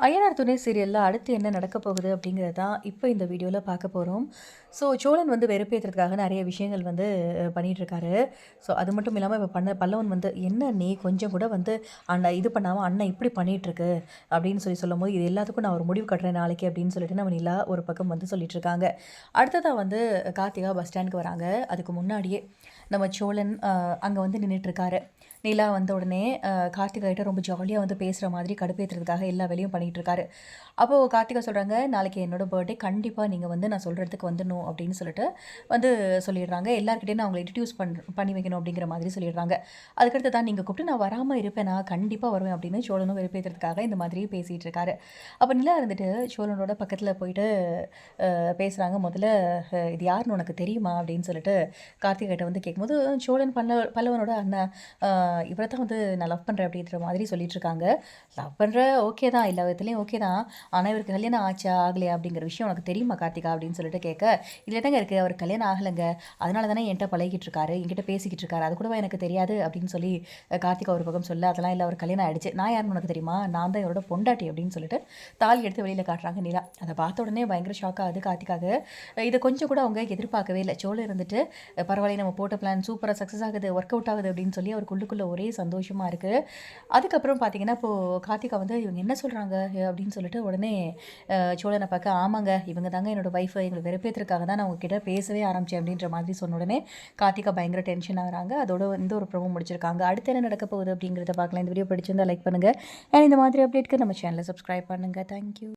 ஐயனார் துணை சீரியலில் அடுத்து என்ன நடக்க போகுது அப்படிங்கிறது தான் இப்போ இந்த வீடியோவில் பார்க்க போகிறோம். ஸோ சோழன் வந்து வெறுப்பேற்றுறதுக்காக நிறைய விஷயங்கள் வந்து பண்ணிகிட்ருக்காரு. ஸோ அது மட்டும் இல்லாமல் இப்போ பல்லவன் வந்து என்ன நீ கொஞ்சம் கூட வந்து அண்ணன் இது பண்ணாமல் அண்ணன் இப்படி பண்ணிகிட்ருக்கு அப்படின்னு சொல்லும்போது இது எல்லாத்துக்கும் நான் ஒரு முடிவு கட்டுறேன் நாளைக்கு அப்படின்னு சொல்லிட்டு நம்ம நிலா ஒரு பக்கம் வந்து சொல்லிட்டுருக்காங்க. அடுத்ததாக வந்து கார்த்திகா பஸ் ஸ்டாண்டுக்கு வராங்க. அதுக்கு முன்னாடியே நம்ம சோழன் அங்கே வந்து நின்றுட்டுருக்காரு. நிலா வந்த உடனே கார்த்திகாகிட்ட ரொம்ப ஜாலியாக வந்து பேசுகிற மாதிரி கடுப்பேற்றுறதுக்காக எல்லா வேலையும் பண்ணிகிட்ருக்காரு. அப்போது கார்த்திகா சொல்கிறாங்க, நாளைக்கு என்னோடய பர்த்டே கண்டிப்பாக நீங்கள் வந்து நான் சொல்கிறதுக்கு வந்துடணும் அப்படின்னு சொல்லிட்டு வந்து சொல்லிடுறாங்க. எல்லாருக்கிட்டையும் நான் அவங்களை இன்ட்ரடியூஸ் பண்ணி வைக்கணும் அப்படிங்கிற மாதிரி சொல்லிடுறாங்க. அதுக்கடுத்து தான் நீங்கள் கூப்பிட்டு நான் வராமல் இருப்பேன், நான் கண்டிப்பாக வருவேன் அப்படின்னு சோழனும் வெறுப்பேற்றுறதுக்காக இந்த மாதிரி பேசிகிட்டு இருக்காரு. அப்போ நிலா இருந்துட்டு சோழனோட பக்கத்தில் போயிட்டு பேசுகிறாங்க. முதல்ல இது யாருன்னு உனக்கு தெரியுமா அப்படின்னு சொல்லிட்டு கார்த்திகிட்ட வந்து கேட்கும்போது சோழன் பல்லவனோட அண்ணன் இவரை தான் வந்து நான் லவ் பண்ணுறேன் அப்படின்ற மாதிரி சொல்லிட்டு இருக்காங்க. லவ் பண்ணுற ஓகே தான், எல்லா விதத்துலேயும் ஓகே தான். ஆனால் இவருக்கு கல்யாணம் ஆச்சா ஆகலையா அப்படிங்கிற விஷயம் உனக்கு தெரியுமா கார்த்திகா அப்படின்னு சொல்லிட்டு கேட்க, இதில் தாங்க இருக்குது, அவர் கல்யாணம் ஆகலைங்க, அதனால தானே என்கிட்ட பழகிட்டு இருக்காரு, என்கிட்ட பேசிக்கிட்டு இருக்காரு, அது கூடவா எனக்கு தெரியாது அப்படின்னு சொல்லி கார்த்திகா ஒரு பக்கம் சொல்ல, அதெல்லாம் இல்லை, அவர் கல்யாணம் ஆகிடுச்சு, நான் யாருன்னு உனக்கு தெரியுமா, நான் தான் இவரோட பொண்டாட்டி அப்படின்னு சொல்லிட்டு தாலி எடுத்து வெளியில் காட்டுறாங்க நிலா. அதை பார்த்த உடனே பயங்கர ஷாக் ஆகுது கார்த்திகாக. இதை கொஞ்சம் கூட அவங்க எதிர்பார்க்கவே இல்லை. சோழ இருந்துட்டு பரவாயில்ல, நம்ம போட்ட பிளான் சூப்பராக சக்ஸஸ் ஆகுது, ஒர்க் அவுட் ஆகுது அப்படின்னு சொல்லி அவருக்குள்ளுக்குள்ளே ஒரே சந்தோஷமாக இருக்குது. அதுக்கப்புறம் பார்த்தீங்கன்னா இப்போது கார்த்திகா வந்து இவங்க என்ன சொல்கிறாங்க அப்படின்னு சொல்லிட்டு உடனே சோழனை பார்க்க, ஆமாங்க இவங்க தாங்க என்னோடய ஒய்ஃபு, எங்களை வெறுப்பேற்றுக்காக தான் நான் உங்ககிட்ட பேசவே ஆரம்பித்தேன் அப்படின்ற மாதிரி சொன்ன உடனே கார்த்திகா பயங்கர டென்ஷன் ஆகிறாங்க. அதோட இந்த ஒரு ப்ரோமோ முடிச்சிருக்காங்க. அடுத்து என்ன நடக்க போகுது அப்படிங்கிறத பார்க்கலாம். இந்த வீடியோ பிடிச்சிருந்தா லைக் பண்ணுங்கள். அண்ட் இந்த மாதிரி அப்டேட்க்கு நம்ம சேனலை சப்ஸ்கிரைப் பண்ணுங்கள். தேங்க்யூ.